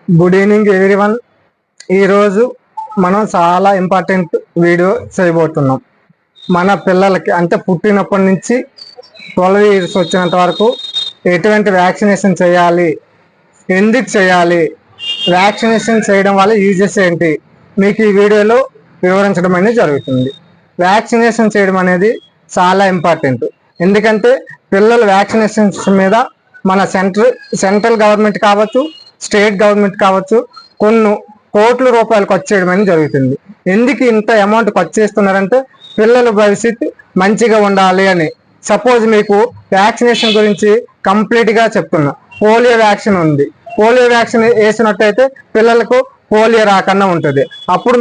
Good evening everyone. ఈరోజు మనం చాలా ఇంపార్టెంట్ వీడియో చేయబోతున్నాం. మన పిల్లలకి అంటే పుట్టినప్పటి నుంచి 12 ఇయర్స్ వచ్చినంత వరకు ఎటువంటి వ్యాక్సినేషన్ చేయాలి, ఎందుకు చేయాలి, వ్యాక్సినేషన్ చేయడం వల్ల యూజెస్ ఏంటి, మీకు ఈ వీడియోలో వివరించడం అనేది జరుగుతుంది. వ్యాక్సినేషన్ చేయడం అనేది చాలా ఇంపార్టెంట్. ఎందుకంటే పిల్లలు వ్యాక్సినేషన్స్ మీద మన సెంట్రల్ గవర్నమెంట్ కావచ్చు, స్టేట్ గవర్నమెంట్ కావచ్చు, కొన్ని కోట్ల రూపాయలు ఖర్చు చేయడం అనేది జరుగుతుంది. ఎందుకు ఇంత అమౌంట్ ఖర్చు చేస్తున్నారంటే పిల్లల భవిష్యత్తు మంచిగా ఉండాలి అని. సపోజ్ మీకు వ్యాక్సినేషన్ గురించి కంప్లీట్గా చెప్తున్నా. పోలియో వ్యాక్సిన్ ఉంది. పోలియో వ్యాక్సిన్ వేసినట్టయితే పిల్లలకు పోలియో రాకుండా ఉంటుంది. అప్పుడు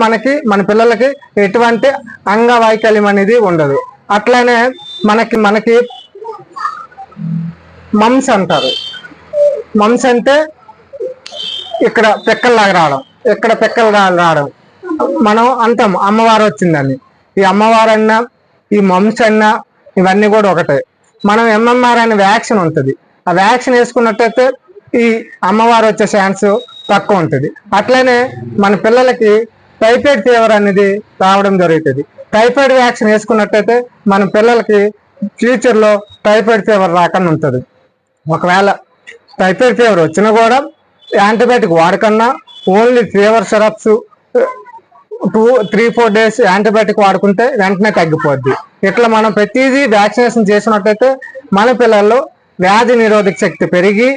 మన పిల్లలకి ఎటువంటి అంగవైకల్యం అనేది ఉండదు. అట్లానే మనకి మమ్స్ అంటారు. మమ్స్ అంటే ఇక్కడ పెక్కల్లాగా రావడం, మనం అంటాం అమ్మవారు వచ్చిందని. ఈ అమ్మవారు అన్నా, ఈ మమ్స్ అన్నా ఇవన్నీ కూడా ఒకటే. మనం ఎంఎంఆర్ అనే వ్యాక్సిన్ ఉంటుంది. ఆ వ్యాక్సిన్ వేసుకున్నట్టయితే ఈ అమ్మవారు వచ్చే ఛాన్స్ తక్కువ ఉంటుంది. అట్లనే మన పిల్లలకి టైఫాయిడ్ ఫీవర్ అనేది రావడం జరుగుతుంది. టైఫాయిడ్ వ్యాక్సిన్ వేసుకున్నట్టయితే మన పిల్లలకి ఫ్యూచర్లో టైఫాయిడ్ ఫీవర్ రాకుండా ఉంటుంది. ఒకవేళ టైఫాయిడ్ ఫీవర్ వచ్చినా కూడా యాంటీబయాటిక్ వాడకన్నా only fever syrups 2-3-4 days antibiotic వాడుకుంటే వెంటనే తగ్గిపోద్ది. ఇట్లా మనం ప్రతిదీ వ్యాక్సినేషన్ చేసినట్టయితే మన పిల్లల్లో వ్యాధి నిరోధక శక్తి పెరిగి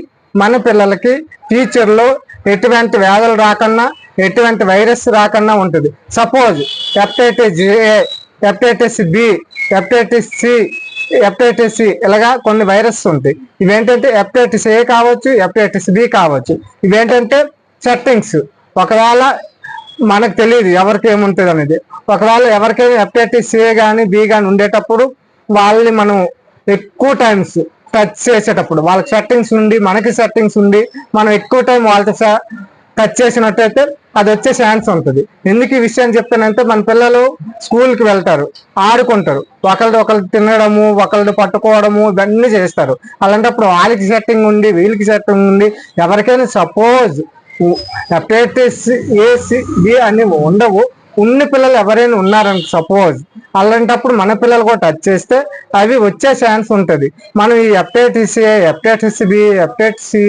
మన పిల్లలకి ఫ్యూచర్లో ఎటువంటి వ్యాధులు రాకన్నా, ఎటువంటి వైరస్ రాకన్నా ఉంటుంది. Suppose hepatitis A, hepatitis B, hepatitis C, hepatitis C ఇలాగా కొన్ని వైరస్ ఉంటాయి. ఇవేంటంటే హెపటైటిస్ ఏ కావచ్చు, హెపటైటిస్ బి కావచ్చు. ఇవేంటంటే సెట్టింగ్స్. ఒకవేళ మనకు తెలియదు ఎవరికి ఏముంటుంది అనేది. ఒకవేళ ఎవరికైనా హెపటైటిస్ ఏ కానీ బి కానీ ఉండేటప్పుడు వాళ్ళని మనం ఎక్కువ టైమ్స్ టచ్ చేసేటప్పుడు వాళ్ళకి సెట్టింగ్స్ నుండి మనకి సెట్టింగ్స్ ఉండి మనం ఎక్కువ టైం వాళ్ళతో టచ్ చేసినట్టయితే అది వచ్చే ఛాన్స్ ఉంటుంది. ఎందుకు ఈ విషయం చెప్తానంటే మన పిల్లలు స్కూల్కి వెళ్తారు, ఆడుకుంటారు, ఒకళ్ళు తినడము, ఒకళ్ళు పట్టుకోవడము ఇవన్నీ చేస్తారు. అలాంటప్పుడు వాళ్ళకి సెట్టింగ్ ఉండి వీళ్ళకి సెట్టింగ్ ఉండి ఎవరికైనా suppose hepatitis A, C, B అని ఉండవు, ఉన్న పిల్లలు ఎవరైనా ఉన్నారని సపోజ్, అలాంటప్పుడు మన పిల్లలు కూడా టచ్ చేస్తే అవి వచ్చే ఛాన్స్ ఉంటుంది. మనం ఈ hepatitis A, hepatitis B, hepatitis C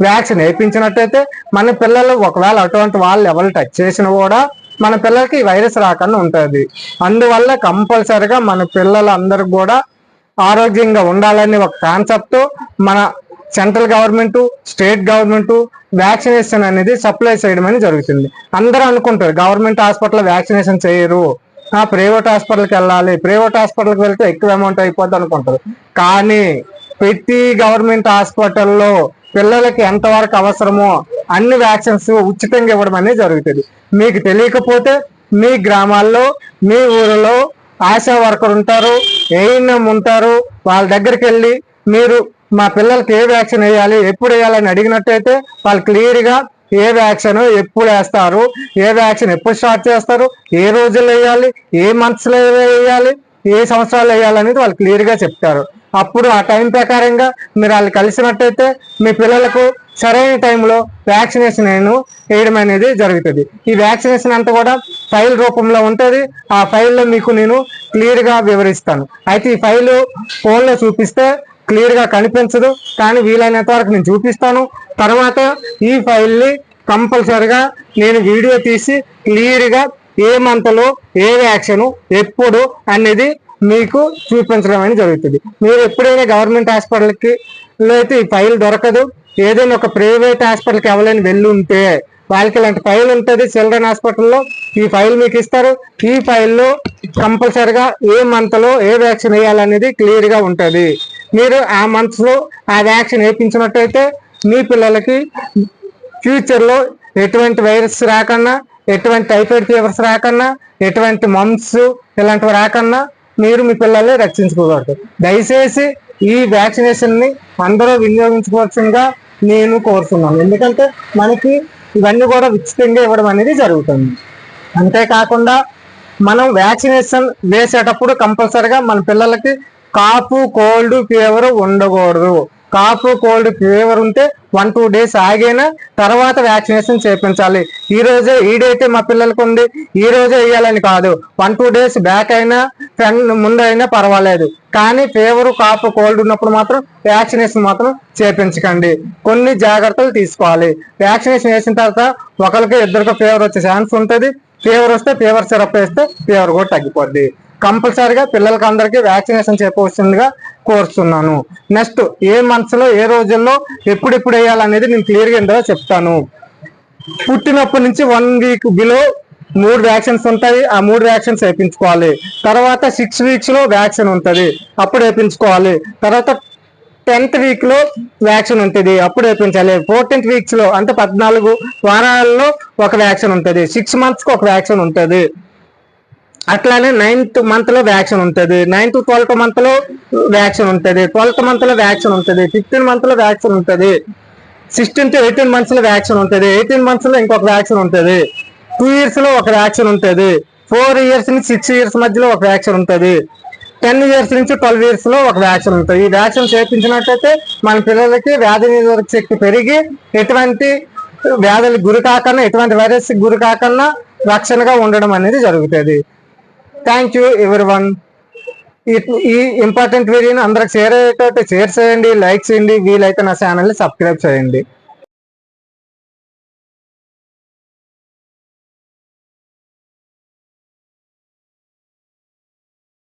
vaccine వేయించినట్టయితే మన పిల్లలు ఒకవేళ అటువంటి వాళ్ళు ఎవరు టచ్ చేసినా కూడా మన పిల్లలకి వైరస్ రాకుండా ఉంటుంది. అందువల్ల కంపల్సరిగా మన పిల్లలందరూ కూడా ఆరోగ్యంగా ఉండాలని ఒక కాన్సెప్ట్ మన central government, state government vaccination అనేది సప్లై చేయడం అనేది జరుగుతుంది. అందరూ అనుకుంటారు గవర్నమెంట్ హాస్పిటల్ వ్యాక్సినేషన్ చేయరు, ప్రైవేట్ హాస్పిటల్కి వెళ్ళాలి, ప్రైవేట్ హాస్పిటల్కి వెళ్తే ఎక్కువ అమౌంట్ అయిపోద్ది అనుకుంటారు. కానీ ప్రతి గవర్నమెంట్ హాస్పిటల్లో పిల్లలకి ఎంతవరకు అవసరమో అన్ని వ్యాక్సిన్స్ ఉచితంగా ఇవ్వడం అనేది జరుగుతుంది. మీకు తెలియకపోతే మీ గ్రామాల్లో, మీ ఊరిలో ఆశా వర్కర్ ఉంటారు, ఏఎన్ఎం ఉంటారు, వాళ్ళ దగ్గరికి వెళ్ళి మీరు మా పిల్లలకి ఏ వ్యాక్సిన్ వేయాలి, ఎప్పుడు వేయాలని అడిగినట్టయితే వాళ్ళు క్లియర్గా ఏ వ్యాక్సిన్ ఎప్పుడు వేస్తారు, ఏ వ్యాక్సిన్ ఎప్పుడు స్టార్ట్ చేస్తారు, ఏ రోజుల్లో వేయాలి, ఏ మంత్స్లో వేయాలి, ఏ సంవత్సరాలు వేయాలనేది వాళ్ళు క్లియర్గా చెప్తారు. అప్పుడు ఆ టైం ప్రకారంగా మీరు వాళ్ళు కలిసినట్టయితే మీ పిల్లలకు సరైన టైంలో వ్యాక్సినేషన్ వేయడం అనేది జరుగుతుంది. ఈ వ్యాక్సినేషన్ అంతా కూడా ఫైల్ రూపంలో ఉంటుంది. ఆ ఫైల్లో మీకు నేను క్లియర్గా వివరిస్తాను. అయితే ఈ ఫైల్ ఫోన్లో చూపిస్తే క్లియర్గా కనిపించదు, కానీ వీలైనంత వరకు నేను చూపిస్తాను. తర్వాత ఈ ఫైల్ని కంపల్సరిగా నేను వీడియో తీసి క్లియర్గా ఏ మంత్లో ఏ వ్యాక్సిన్ ఎప్పుడు అనేది మీకు చూపించడం అనేది జరుగుతుంది. మీరు ఎప్పుడైనా గవర్నమెంట్ హాస్పిటల్కి అయితే ఈ ఫైల్ దొరకదు. ఏదైనా ఒక ప్రైవేట్ హాస్పిటల్కి ఎవరైనా వెళ్ళి ఉంటే వాళ్ళకి ఇలాంటి ఫైల్ ఉంటుంది. చిల్డ్రన్ హాస్పిటల్లో ఈ ఫైల్ మీకు ఇస్తారు. ఈ ఫైల్లో కంపల్సరిగా ఏ మంత్లో ఏ వ్యాక్సిన్ వేయాలనేది క్లియర్గా ఉంటుంది. మీరు ఆ మంత్స్లో ఆ వ్యాక్సిన్ వేయించినట్టయితే మీ పిల్లలకి ఫ్యూచర్లో ఎటువంటి వైరస్ రాకన్నా, ఎటువంటి టైఫాయిడ్ ఫీవర్స్ రాకన్నా, ఎటువంటి మమ్స్ ఇలాంటివి రాకన్నా మీరు మీ పిల్లల్ని రక్షించుకోగలరు. దయచేసి ఈ వ్యాక్సినేషన్ని అందరూ వినియోగించుకోవాల్సిందిగా నేను కోరుతున్నాను. ఎందుకంటే మనకి ఇవన్నీ కూడా ఉచితంగా ఇవ్వడం అనేది జరుగుతుంది. అంతేకాకుండా మనం వ్యాక్సినేషన్ వేసేటప్పుడు కంపల్సరిగా మన పిల్లలకి కాఫ్, కోల్డ్, ఫీవర్ ఉండకూడదు. కాఫ్ కోల్డ్ ఫీవర్ ఉంటే 1-2 days ఆగైనా తర్వాత వ్యాక్సినేషన్ చేయించాలి. ఈ డేటే మా పిల్లలకు ఉంది, ఈ రోజే వేయాలని కాదు. 1-2 days బ్యాక్ అయినా ముందు అయినా పర్వాలేదు, కానీ ఫీవర్ కాఫ్ కోల్డ్ ఉన్నప్పుడు మాత్రం వ్యాక్సినేషన్ మాత్రం చేయించకండి. కొన్ని జాగ్రత్తలు తీసుకోవాలి. వ్యాక్సినేషన్ వేసిన తర్వాత ఒకరికి ఇద్దరికి ఫీవర్ వచ్చే ఛాన్స్ ఉంటుంది. ఫీవర్ వస్తే ఫీవర్ సిరప్ వేస్తే ఫీవర్ కూడా తగ్గిపోద్ది. కంపల్సరిగా పిల్లలకి అందరికీ వ్యాక్సినేషన్ చేయవలసిందిగా కోరుతున్నాను. నెక్స్ట్ ఏ మంత్స్ లో ఏ రోజుల్లో ఎప్పుడు వేయాలనేది నేను క్లియర్గా ఇందులో చెప్తాను. పుట్టినప్పటి నుంచి 1 week బిలో 3 వ్యాక్సిన్స్ ఉంటాయి. ఆ 3 వ్యాక్సిన్స్ వేయించుకోవాలి. తర్వాత 6 weeks లో వ్యాక్సిన్ ఉంటుంది, అప్పుడు వేయించుకోవాలి. తర్వాత 10th week లో వ్యాక్సిన్ ఉంటుంది, అప్పుడు వేయించాలి. 14th weeks లో అంటే 14 వారాల్లో ఒక వ్యాక్సిన్ ఉంటుంది. 6 months కి ఒక వ్యాక్సిన్ ఉంటుంది. అట్లానే 9th month లో వ్యాక్సిన్ ఉంటుంది, 9th to 12th month లో వ్యాక్సిన్ ఉంటుంది, 12th month లో వ్యాక్సిన్ ఉంటుంది, 15th month లో వ్యాక్సిన్ ఉంటుంది, 16 to 18 months లో వ్యాక్సిన్ ఉంటుంది, 18 months లో ఇంకొక వ్యాక్సిన్ ఉంటుంది, 2 years లో ఒక వ్యాక్సిన్ ఉంటుంది, 4 years నుంచి 6 years మధ్యలో ఒక వ్యాక్సిన్ ఉంటుంది, 10 years నుంచి 12 years లో ఒక వ్యాక్సిన్ ఉంటుంది. ఈ వ్యాక్సిన్ చేయించినట్లయితే మన పిల్లలకి వ్యాధి నిరోధక శక్తి పెరిగి ఎటువంటి వ్యాధులకు గురి కాకుండా, ఎటువంటి వైరస్ గురి కాకుండా రక్షణగా ఉండడం అనేది జరుగుతుంది. Thank you everyone. ఈ ఇంపార్టెంట్ వీడియోని అందరికి షేర్ అయ్యేటట్టు షేర్ చేయండి, లైక్ చేయండి, వీలైతే నా ఛానల్ని సబ్స్క్రైబ్ చేయండి.